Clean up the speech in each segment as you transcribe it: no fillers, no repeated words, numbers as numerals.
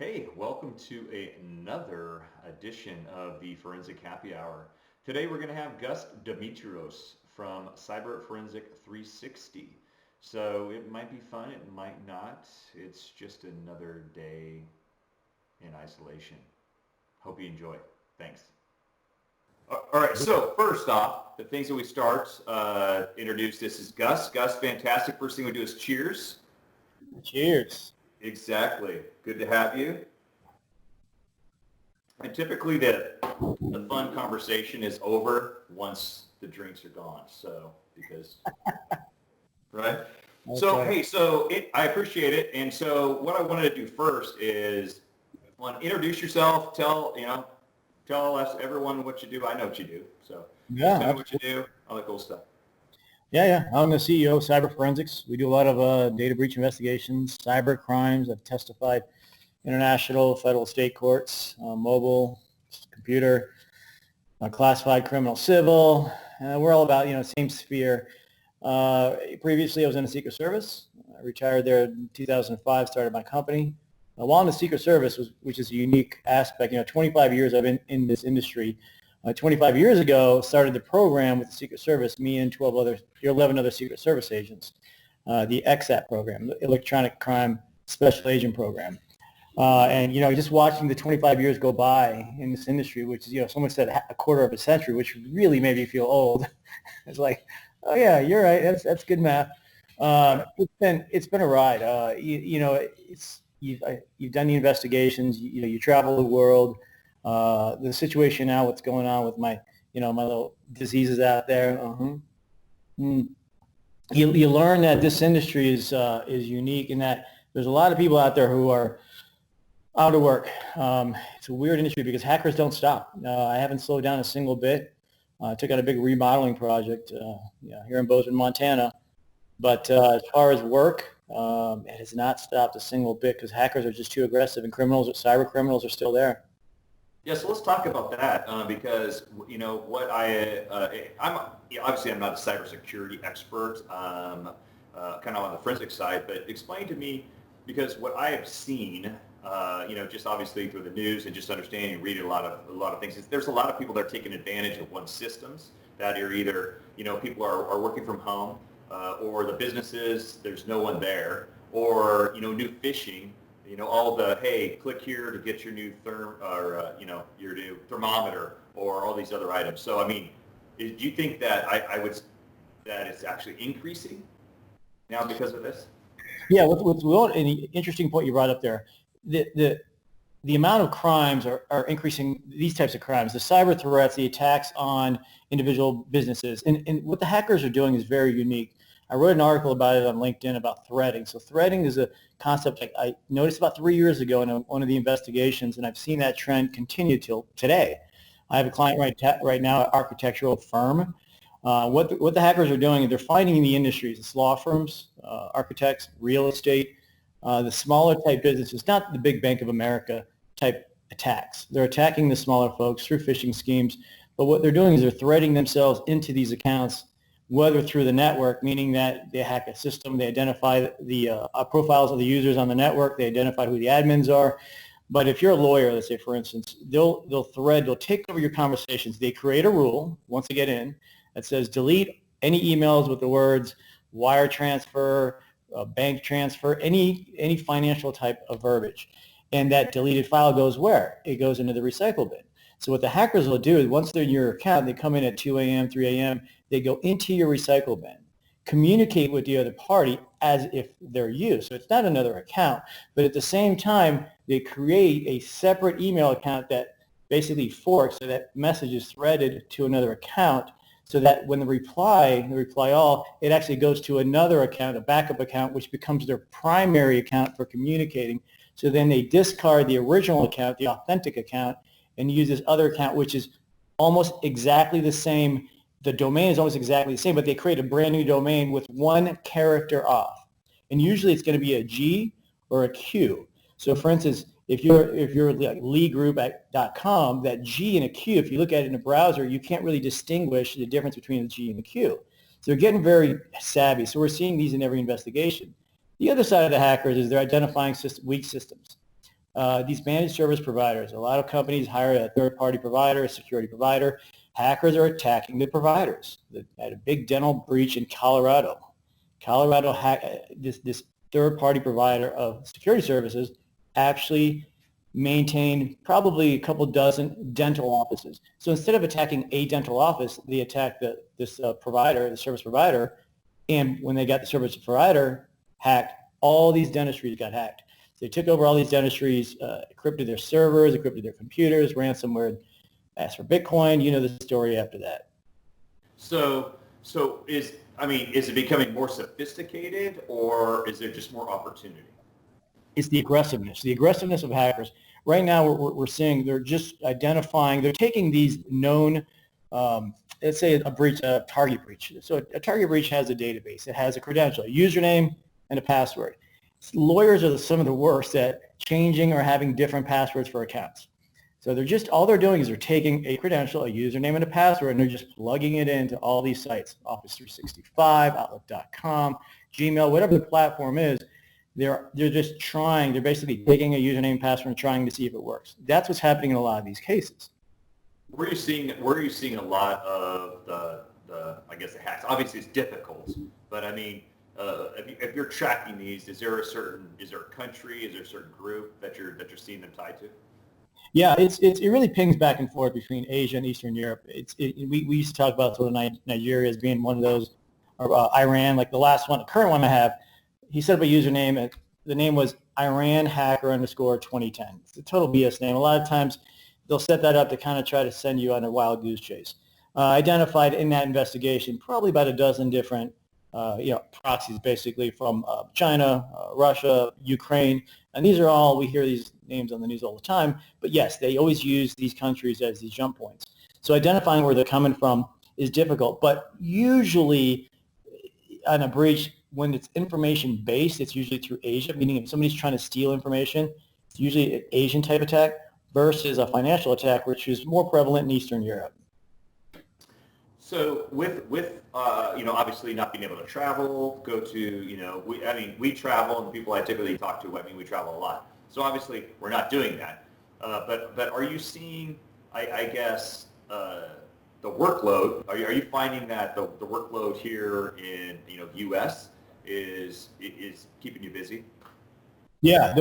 Hey, welcome to another edition of the Forensic Happy Hour. Today we're going to have Gus Dimitrlos from Cyber Forensic 360. So it might be fun, it might not. It's just another day in isolation. Hope you enjoy. Thanks. All right, so first off, the things that we start, introduce this is Gus. Gus, fantastic. First thing we do is cheers. Cheers. Exactly. Good to have you. And typically the fun conversation is over once the drinks are gone. So, because, right? So, Okay. hey, I appreciate it. And so what I wanted to do first is introduce yourself, tell us, everyone what you do. I know what you do. So just Yeah, tell me what you absolutely. do, all that cool stuff. Yeah. I'm the CEO of Cyber Forensics. We do a lot of data breach investigations, cyber crimes. I've testified international, federal, state courts, mobile, computer, classified, criminal, civil. We're all about, same sphere. Previously, I was in the Secret Service. I retired there in 2005, started my company. While in the Secret Service, which is a unique aspect, 25 years I've been in this industry. 25 years ago, started the program with the Secret Service, me and 11 other Secret Service agents, the XAP program, the Electronic Crime Special Agent Program. And, just watching the 25 years go by in this industry, which is, someone said a quarter of a century, which really made me feel old. It's like, oh yeah, you're right. That's good math. Right. It's been a ride. You've done the investigations. You travel the world. The situation now, what's going on with my little diseases out there. Mm. You learn that this industry is unique in that there's a lot of people out there who are out of work. It's a weird industry because hackers don't stop. I haven't slowed down a single bit. I took out a big remodeling project here in Bozeman, Montana. But as far as work, it has not stopped a single bit because hackers are just too aggressive and cyber criminals are still there. Yeah, so let's talk about that because what I'm not a cybersecurity expert, kind of on the forensic side, but explain to me because what I have seen, just obviously through the news and just understanding and reading a lot of things, is there's a lot of people that are taking advantage of one's systems that are either people are working from home or the businesses there's no one there or new phishing. All the, hey, click here to get your new your new thermometer or all these other items. So, I mean, do you think that that it's actually increasing now because of this? Yeah, an interesting point you brought up there. The amount of crimes are increasing, these types of crimes, the cyber threats, the attacks on individual businesses. And what the hackers are doing is very unique. I wrote an article about it on LinkedIn about threading. So threading is a concept I noticed about 3 years ago in one of the investigations, and I've seen that trend continue till today. I have a client right now, an architectural firm. What the hackers are doing is they're finding in the industries, it's law firms, architects, real estate, the smaller type businesses, not the big Bank of America type attacks. They're attacking the smaller folks through phishing schemes, but what they're doing is they're threading themselves into these accounts, whether through the network, meaning that they hack a system, they identify the profiles of the users on the network, they identify who the admins are. But if you're a lawyer, let's say for instance, they'll take over your conversations. They create a rule once they get in that says delete any emails with the words wire transfer, bank transfer, any financial type of verbiage. And that deleted file goes where? It goes into the recycle bin. So what the hackers will do is once they're in your account, they come in at 2 a.m., 3 a.m., they go into your recycle bin, communicate with the other party as if they're you. So it's not another account, but at the same time, they create a separate email account that basically forks so that message is threaded to another account so that when the reply all, it actually goes to another account, a backup account, which becomes their primary account for communicating. So then they discard the original account, the authentic account, and use this other account, which is almost exactly the same. The domain is almost exactly the same, but they create a brand new domain with one character off. And usually it's going to be a G or a Q. So for instance, if you're like leegroup.com, that G and a Q, if you look at it in a browser, you can't really distinguish the difference between the G and the Q. So they're getting very savvy. So we're seeing these in every investigation. The other side of the hackers is they're identifying weak systems. these managed service providers. A lot of companies hire a third-party provider, a security provider. Hackers are attacking the providers. They had a big dental breach in Colorado. This third-party provider of security services actually maintained probably a couple dozen dental offices. So instead of attacking a dental office, they attacked this provider, the service provider, and when they got the service provider hacked, all these dentistries got hacked. So they took over all these dentistries, encrypted their servers, encrypted their computers, ransomware, asked for Bitcoin. You know the story after that. So is it becoming more sophisticated, or is there just more opportunity? It's the aggressiveness of hackers. Right now, we're seeing they're just identifying, they're taking these known, let's say a target breach. So a target breach has a database. It has a credential, a username, and a password. Lawyers are some of the worst at changing or having different passwords for accounts. So all they're doing is they're taking a credential, a username, and a password, and they're just plugging it into all these sites, Office 365, Outlook.com, Gmail, whatever the platform is. They're basically taking a username and password and trying to see if it works. That's what's happening in a lot of these cases. Where are you seeing a lot of the I guess the hacks? Obviously, it's difficult, but I mean, if you're tracking these, is there a country, is there a certain group that you're seeing them tied to? Yeah, it really pings back and forth between Asia and Eastern Europe. We used to talk about sort of Nigeria as being one of those, or Iran, like the current one I have. He set up a username, and the name was Iran hacker _ 2010. It's a total BS name. A lot of times they'll set that up to kind of try to send you on a wild goose chase. Identified in that investigation probably about a dozen different proxies, basically from China, Russia, Ukraine, and these are all, we hear these names on the news all the time, but yes, they always use these countries as these jump points. So identifying where they're coming from is difficult, but usually on a breach, when it's information based, it's usually through Asia, meaning if somebody's trying to steal information, it's usually an Asian type attack versus a financial attack, which is more prevalent in Eastern Europe. So with obviously not being able to travel, we travel, and the people I typically talk to, we travel a lot. So obviously we're not doing that. But are you seeing, I guess, the workload? Are you finding that the workload here in U.S. is keeping you busy? Yeah,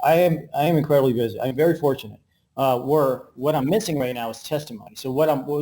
I am incredibly busy. I'm very fortunate. What I'm missing right now is testimony. So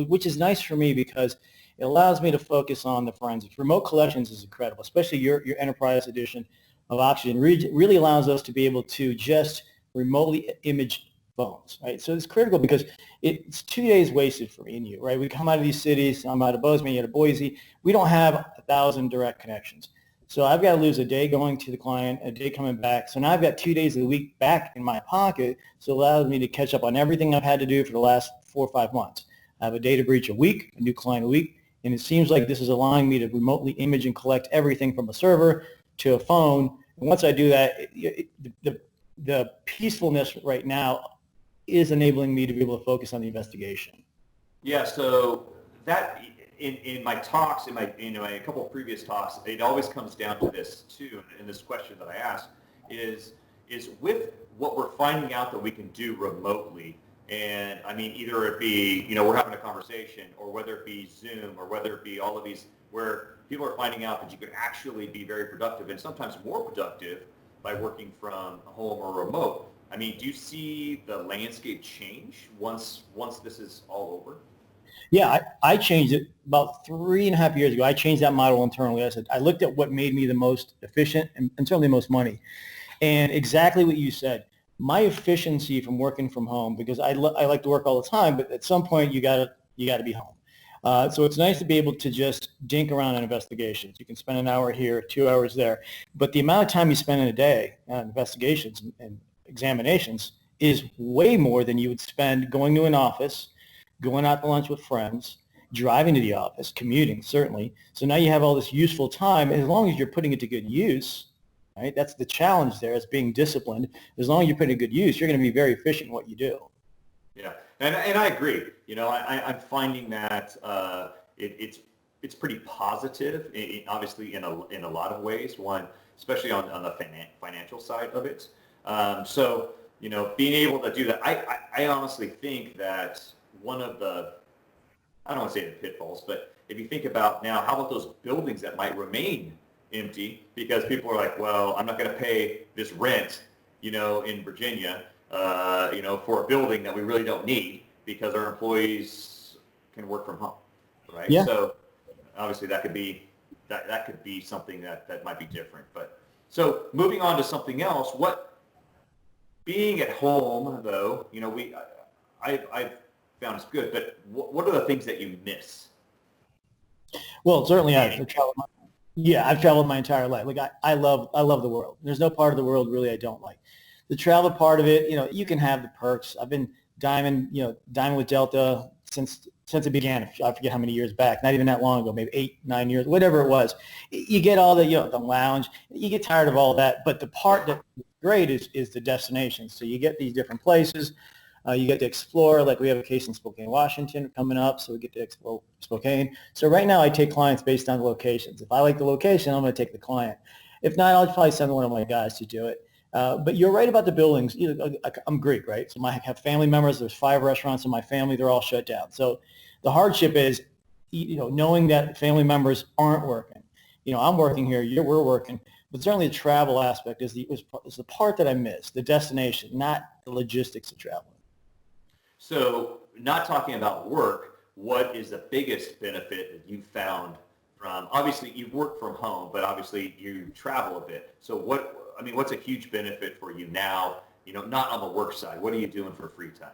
which is nice for me because it allows me to focus on the forensics. Remote collections is incredible, especially your enterprise edition of Oxygen. Really allows us to be able to just remotely image phones, right? So it's critical because it's 2 days wasted for me and you, right? We come out of these cities. I'm out of Bozeman, you're out of Boise. We don't have 1,000 direct connections. So I've got to lose a day going to the client, a day coming back. So now I've got 2 days of the week back in my pocket. So it allows me to catch up on everything I've had to do for the last 4 or 5 months. I have a data breach a week, a new client a week, and it seems like this is allowing me to remotely image and collect everything from a server to a phone. And once I do that, the peacefulness right now is enabling me to be able to focus on the investigation. Yeah, so that in my talks, in a couple of previous talks, it always comes down to this too, and this question that I ask is with what we're finding out that we can do remotely, and either it be, we're having a conversation, or whether it be Zoom, or whether it be all of these, where people are finding out that you can actually be very productive, and sometimes more productive, by working from home or remote. Do you see the landscape change once this is all over? Yeah, I changed it about 3.5 years ago. I changed that model internally. I said, I looked at what made me the most efficient and certainly the most money. And exactly what you said, my efficiency from working from home, because I like to work all the time, but at some point you got to be home. So it's nice to be able to just dink around on investigations. You can spend an hour here, 2 hours there. But the amount of time you spend in a day on investigations and examinations is way more than you would spend going to an office, going out to lunch with friends, driving to the office, commuting, certainly. So now you have all this useful time, and as long as you're putting it to good use, right? That's the challenge there, is being disciplined. As long as you're putting it to good use, you're going to be very efficient in what you do. Yeah, and I agree. I'm finding that it's pretty positive, obviously in a lot of ways. One, especially on the financial side of it. So being able to do that. I honestly think that one of the, I don't want to say the pitfalls, but if you think about now, how about those buildings that might remain empty because people are like, well, I'm not going to pay this rent, in Virginia, for a building that we really don't need because our employees can work from home, right? Yeah. So obviously that could be something that might be different. But so moving on to something else, being at home though, I've found it's good, but what are the things that you miss? Well, certainly I've traveled. I've traveled my entire life. Like I love the world. There's no part of the world really I don't like. The travel part of it, you can have the perks. I've been diamond with Delta since it began. I forget how many years back. Not even that long ago. Maybe 8, 9 years, whatever it was. You get all the the lounge. You get tired of all that. But the part that's great is the destination. So you get these different places. You get to explore, like we have a case in Spokane, Washington coming up, so we get to explore Spokane. So right now I take clients based on the locations. If I like the location, I'm going to take the client. If not, I'll probably send one of my guys to do it. But you're right about the buildings. I'm Greek, right? So I have family members. There's 5 restaurants in my family. They're all shut down. So the hardship is, knowing that family members aren't working. I'm working here. We're working. But certainly the travel aspect is the part that I miss, the destination, not the logistics of traveling. So not talking about work, what is the biggest benefit that you found from, obviously you've worked from home, but obviously you travel a bit. So what's a huge benefit for you now, not on the work side? What are you doing for free time?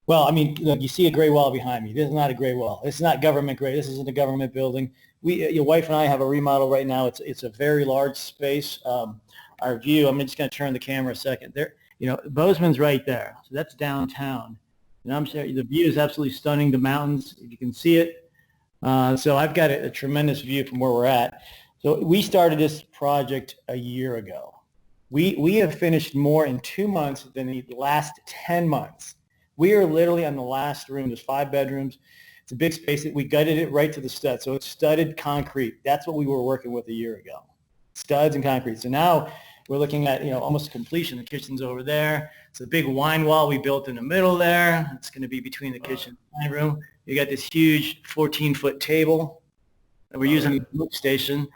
Well, look, you see a gray wall behind me. This is not a gray wall. It's not government grade. This isn't a government building. Your wife and I have a remodel right now. It's a very large space. Our view, I'm just going to turn the camera a second. There, Bozeman's right there. So that's downtown. And I'm sure the view is absolutely stunning. The mountains, if you can see it. So I've got a tremendous view from where we're at. So we started this project a year ago. We have finished more in 2 months than the last 10 months. We are literally on the last room. There's 5 bedrooms. It's a big space. We gutted it right to the stud. So it's studded concrete. That's what we were working with a year ago. Studs and concrete. So now we're looking at, almost completion. The kitchen's over there. It's a big wine wall we built in the middle there. It's going to be between the kitchen and dining room. You got this huge 14-foot table that we're using as a workstation.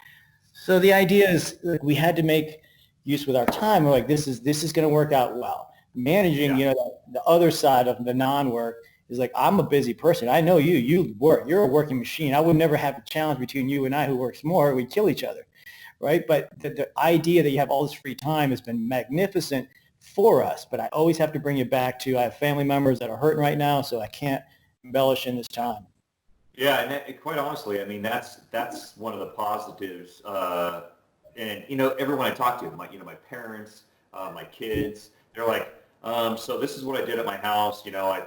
So the idea is we had to make use with our time. We're like, this is going to work out well. Managing, the other side of the non-work is like, I'm a busy person. I know you work. You're a working machine. I would never have a challenge between you and I who works more. We'd kill each other, right? But the idea that you have all this free time has been magnificent for us. But I always have to bring you back to, I have family members that are hurting right now, so I can't embellish in this time. Yeah, and quite honestly, that's one of the positives. And everyone I talk to, my parents, my kids, they're like, so this is what I did at my house. The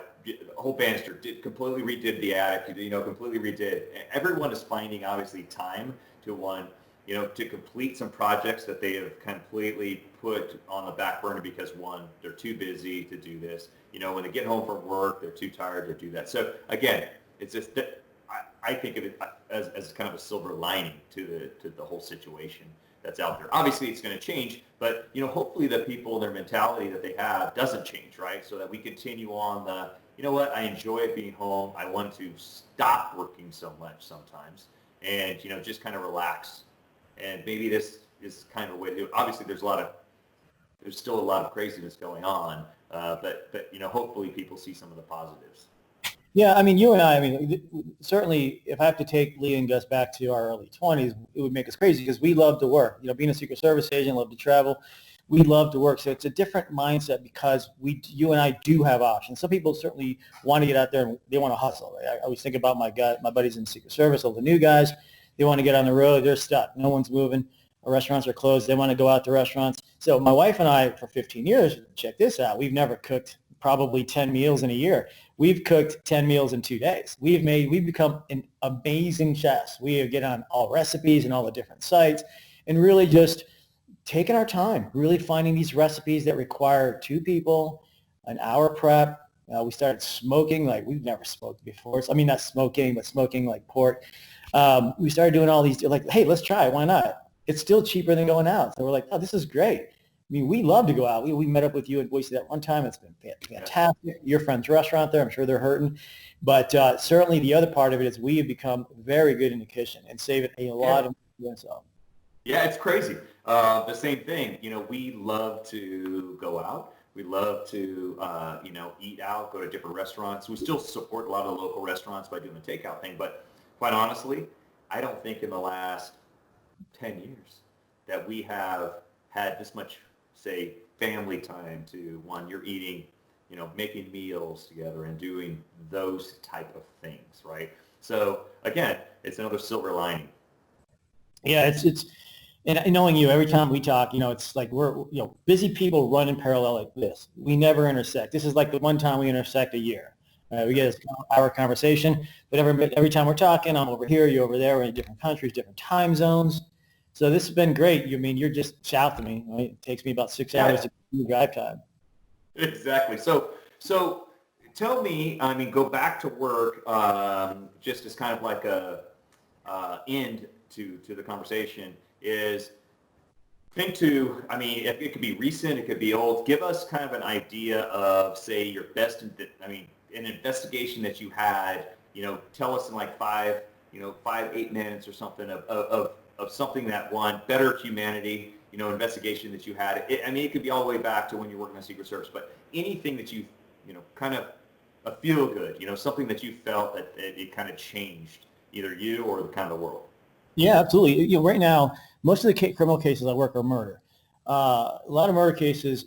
whole banister completely redid the attic. Completely redid. Everyone is finding obviously time to complete some projects that they have completely put on the back burner because one, they're too busy to do this. When they get home from work, they're too tired to do that. So again, it's just that I think of it as kind of a silver lining to the whole situation that's out there. Obviously, it's going to change, but hopefully the people, their mentality that they have doesn't change, right? So that we continue on the, I enjoy being home. I want to stop working so much sometimes, and just kind of relax. And maybe this is kind of a way to do it. Obviously, there's still a lot of craziness going on, but hopefully people see some of the positives. Yeah, you and I, certainly if I have to take Lee and Gus back to our early 20s, it would make us crazy because we love to work. Being a Secret Service agent, love to travel. We love to work. So it's a different mindset because you and I do have options. Some people certainly want to get out there and they want to hustle. Right? I always think about my buddies in the Secret Service, all the new guys. They want to get on the road. They're stuck. No one's moving. Our restaurants are closed. They want to go out to restaurants. So my wife and I, for 15 years, check this out. We've never cooked probably 10 meals in a year. We've cooked 10 meals in 2 days. We've become an amazing chefs. We get on all recipes and all the different sites and really just taking our time, really finding these recipes that require 2 people, an hour prep. We started smoking like we've never smoked before. So, not smoking, but smoking like pork. We started doing all these, like, hey, let's try it. Why not? It's still cheaper than going out. So we're like, oh, this is great. mean, we love to go out. We met up with you in Boise that one time. It's been fantastic. Your friend's restaurant there, I'm sure they're hurting. But certainly the other part of it is we have become very good in the kitchen and saving a lot of money. Yeah, it's crazy. The same thing. We love to go out. We love to, eat out, go to different restaurants. We still support a lot of the local restaurants by doing the takeout thing. But quite honestly, I don't think in the last 10 years that we have had this much, say, family time to one, you're eating, making meals together and doing those type of things, right? So again, it's another silver lining. Yeah, it's and knowing you, every time we talk, it's like we're, busy people run in parallel like this. We never intersect. This is like the one time we intersect a year. We get our conversation, but every time we're talking, I'm over here, you're over there. We're in different countries, different time zones. So this has been great. You're just south of me, right? It takes me about 6 hours to drive time. Exactly. So tell me, go back to work, just as kind of like a end to the conversation is it could be recent, it could be old. Give us kind of an idea of, say, your best, an investigation that you had, tell us in like 8 minutes or something of something that better humanity, investigation that you had. It could be all the way back to when you're working on Secret Service, but anything that you, kind of a feel good, something that you felt that it kind of changed either you or the kind of the world. Yeah, absolutely. Right now, most of the criminal cases I work are murder. A lot of murder cases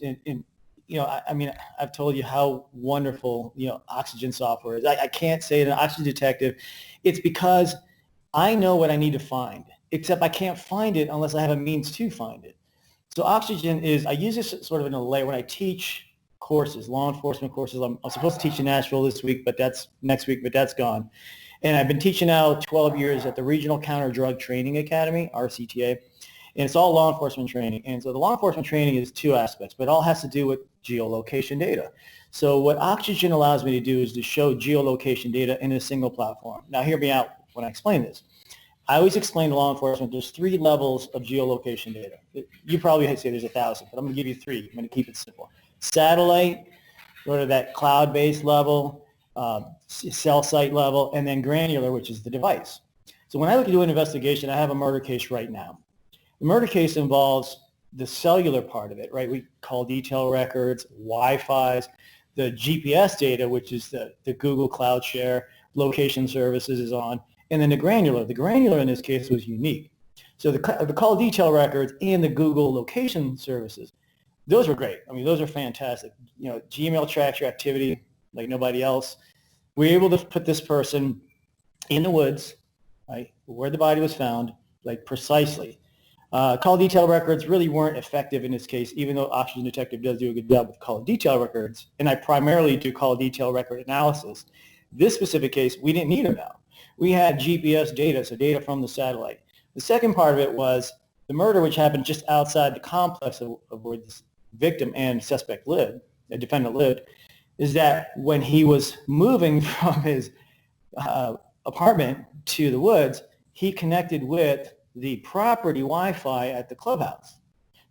I've told you how wonderful, Oxygen software is. I can't say it an Oxygen detective. It's because I know what I need to find, except I can't find it unless I have a means to find it. So Oxygen I use this sort of in a layer when I teach courses, law enforcement courses. I'm supposed to teach in Nashville this week, but that's next week, but that's gone. And I've been teaching now 12 years at the Regional Counter Drug Training Academy, RCTA, and it's all law enforcement training. And so the law enforcement training is two aspects, but it all has to do with geolocation data. So what Oxygen allows me to do is to show geolocation data in a single platform. Now hear me out when I explain this. I always explain to law enforcement there's 3 levels of geolocation data. You probably say there's 1,000, but I'm going to give you 3. I'm going to keep it simple. Satellite, go to that cloud-based level, cell site level, and then granular, which is the device. So when I look to do an investigation, I have a murder case right now. The murder case involves the cellular part of it, right? We call detail records, Wi-Fi's, the GPS data, which is the Google Cloud Share, location services is on, and then the granular. The granular in this case was unique. So the call detail records and the Google location services, those were great. Those are fantastic. Gmail tracks your activity like nobody else. We were able to put this person in the woods, right, where the body was found, like precisely. Call detail records really weren't effective in this case, even though Oxygen Detective does do a good job with call detail records, and I primarily do call detail record analysis. This specific case, we didn't need them now. We had GPS data, so data from the satellite. The second part of it was the murder, which happened just outside the complex of where this victim and suspect lived, the defendant lived, is that when he was moving from his apartment to the woods, he connected with the property Wi-Fi at the clubhouse.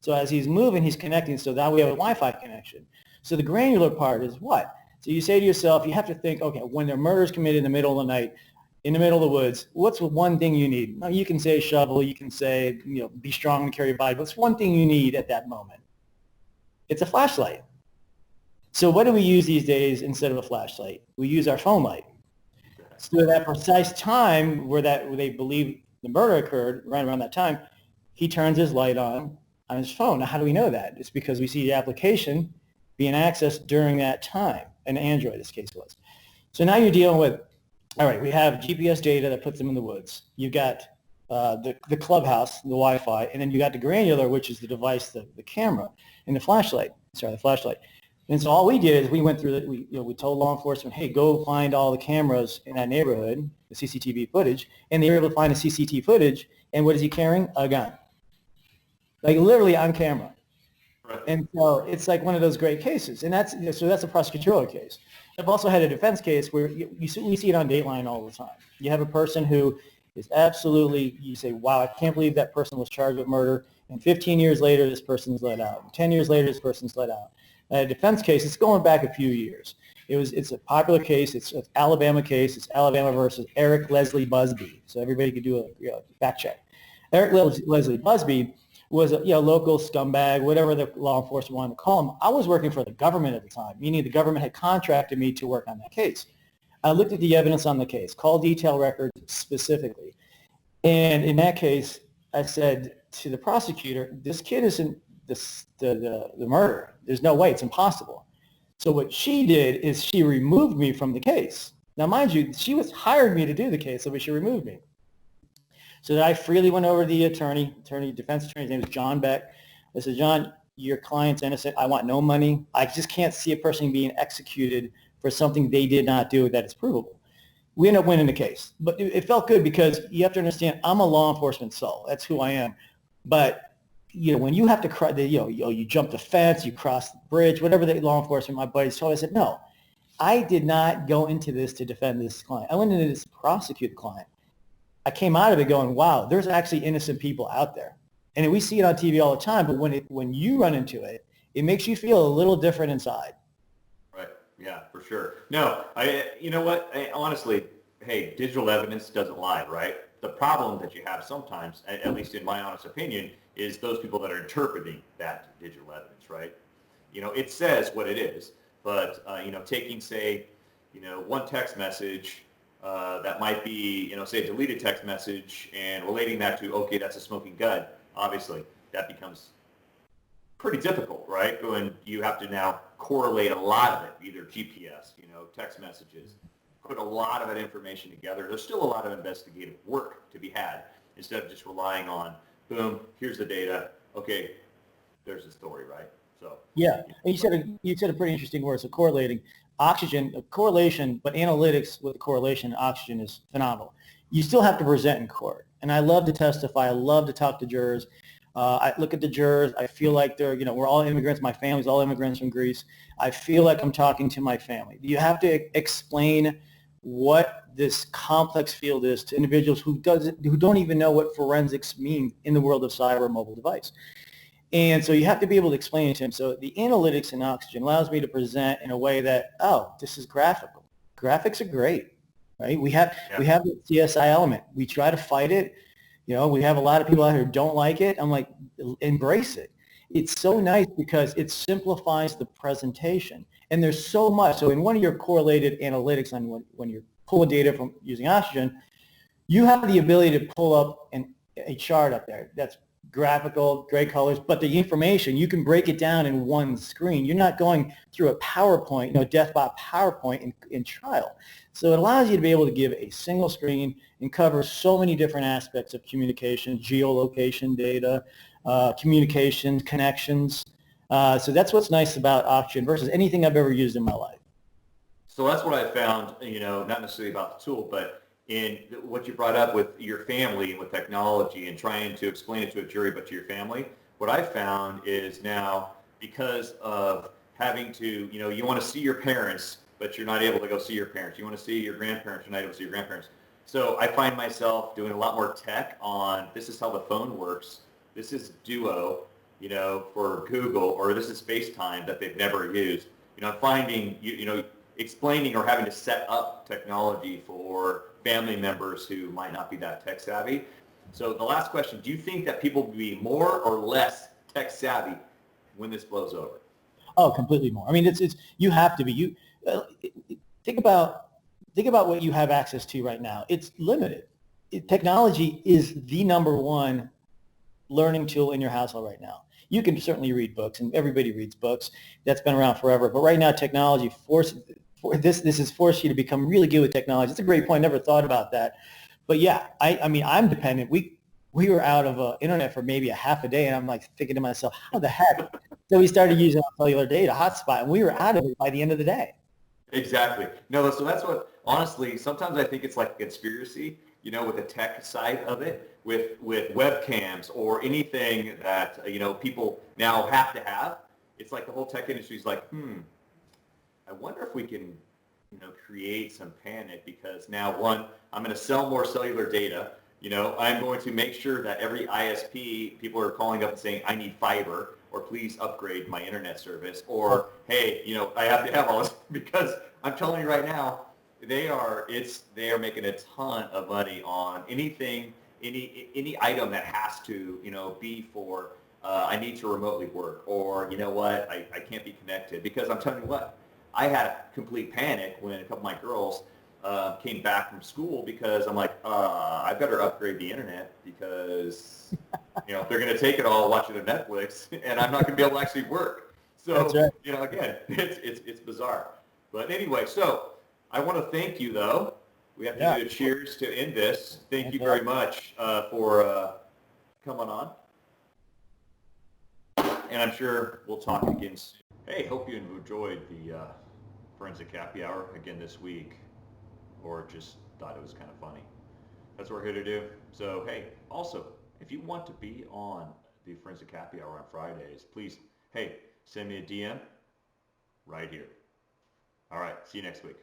So as he's moving, he's connecting, so now we have a Wi-Fi connection. So the granular part is what? So you say to yourself, you have to think, okay, when the murder is committed in the middle of the night, in the middle of the woods, what's one thing you need? Now, you can say shovel, you can say, be strong and carry your body, but what's one thing you need at that moment? It's a flashlight. So what do we use these days instead of a flashlight? We use our phone light. So at that precise time where they believe the murder occurred, right around that time, he turns his light on his phone. Now, how do we know that? It's because we see the application being accessed during that time. An Android, this case was. So now you're dealing with, all right, we have GPS data that puts them in the woods. You've got the clubhouse, the Wi-Fi, and then you got the granular, which is the device, the camera, and the flashlight. And so all we did is we went through we told law enforcement, hey, go find all the cameras in that neighborhood, the CCTV footage, and they were able to find the CCTV footage, and what is he carrying? A gun. Like literally on camera. Right. And so it's like one of those great cases, and that's a prosecutorial case. I've also had a defense case where we see it on Dateline all the time. You have a person who is absolutely, you say, wow, I can't believe that person was charged with murder, And 15 years later, this person's let out. And 10 years later, this person's let out. A defense case, it's going back a few years. It's a popular case. It's an Alabama case. It's Alabama versus Eric Leslie Busby. So everybody could do a fact check. Eric Leslie Busby was a local scumbag, whatever the law enforcement wanted to call him. I was working for the government at the time, meaning the government had contracted me to work on that case. I looked at the evidence on the case, call detail records specifically. And in that case, I said to the prosecutor, this kid isn't the murderer. There's no way. It's impossible. So what she did is she removed me from the case. Now, mind you, she hired me to do the case, so she removed me. So that I freely went over to the defense attorney's name is John Beck. I said, John, your client's innocent. I want no money. I just can't see a person being executed for something they did not do that is provable. We ended up winning the case. But it felt good because you have to understand, I'm a law enforcement soul. That's who I am. But when you have to, you jump the fence, you cross the bridge, whatever the law enforcement, my buddies told me, I said, no, I did not go into this to defend this client. I went into this to prosecute the client. I came out of it going, wow, there's actually innocent people out there. And we see it on TV all the time, but when you run into it, it makes you feel a little different inside. Right. Yeah, for sure. No, honestly, hey, digital evidence doesn't lie, right? The problem that you have sometimes, at least in my honest opinion, is those people that are interpreting that digital evidence, right? It says what it is, but, taking, say, one text message that might be, say, a deleted text message and relating that to, okay, that's a smoking gun, obviously, that becomes pretty difficult, right? When you have to now correlate a lot of it, either GPS, text messages, put a lot of that information together. There's still a lot of investigative work to be had instead of just relying on, boom, here's the data. Okay, there's the story, right? So yeah, and you said a pretty interesting word. So correlating, correlation, but analytics with the correlation, oxygen is phenomenal. You still have to present in court, and I love to testify. I love to talk to jurors. I look at the jurors. I feel like we're all immigrants. My family's all immigrants from Greece. I feel like I'm talking to my family. You have to explain what this complex field is to individuals who don't even know what forensics mean in the world of cyber mobile device. And so you have to be able to explain it to them. So the analytics in Oxygen allows me to present in a way that, this is graphical. Graphics are great, right? We have the CSI element. We try to fight it. We have a lot of people out here who don't like it. I'm like, embrace it. It's so nice because it simplifies the presentation. And there's so much. So in one of your correlated analytics on when you're pulling data from using Oxygen, you have the ability to pull up a chart up there that's graphical, gray colors, but the information, you can break it down in one screen. You're not going through a PowerPoint, death by PowerPoint in trial. So it allows you to be able to give a single screen and cover so many different aspects of communication, geolocation data, communications, connections. So that's what's nice about Oxygen versus anything I've ever used in my life. So that's what I found, not necessarily about the tool, but in what you brought up with your family and with technology and trying to explain it to a jury, but to your family, what I found is now because of having to, you want to see your parents, but you're not able to go see your parents. You want to see your grandparents, you're not able to see your grandparents. So I find myself doing a lot more tech on this is how the phone works. This is Duo, for Google, or this is FaceTime that they've never used. I'm finding, explaining or having to set up technology for family members who might not be that tech savvy. So the last question, do you think that people will be more or less tech savvy when this blows over? Oh, completely more. I mean, it's you have to be. Think about what you have access to right now. It's limited. Technology is the number one learning tool in your household right now. You can certainly read books, and everybody reads books. That's been around forever. But right now, technology this has forced you to become really good with technology. It's a great point. Never thought about that. But yeah, I mean, I'm dependent. We were out of internet for maybe a half a day, and I'm like thinking to myself, how the heck? So we started using cellular data hotspot, and we were out of it by the end of the day. Exactly. No, so that's what, honestly, sometimes I think it's like a conspiracy, with the tech side of it, with webcams or anything that, people now have to have. It's like the whole tech industry is like, I wonder if we can, create some panic because now, one, I'm going to sell more cellular data. I'm going to make sure that every ISP, people are calling up and saying, I need fiber, or please upgrade my internet service, or, hey, I have to have all this, because I'm telling you right now, they are making a ton of money on anything, any item that has to, be for, I need to remotely work, or, you know what, I can't be connected, because I'm telling you what, I had a complete panic when a couple of my girls came back from school, because I'm like, I better upgrade the internet, because they're going to take it all watching their Netflix, and I'm not going to be able to actually work. So That's right. again, it's bizarre. But anyway, so I want to thank you, though. We have to do a cheers to end this. Thank you very much for coming on, and I'm sure we'll talk again soon. Hey, hope you enjoyed the Forensic Happy Hour again this week, or just thought it was kind of funny. That's what we're here to do. So, hey, also, if you want to be on the Forensic Happy Hour on Fridays, please, hey, send me a DM right here. All right, see you next week.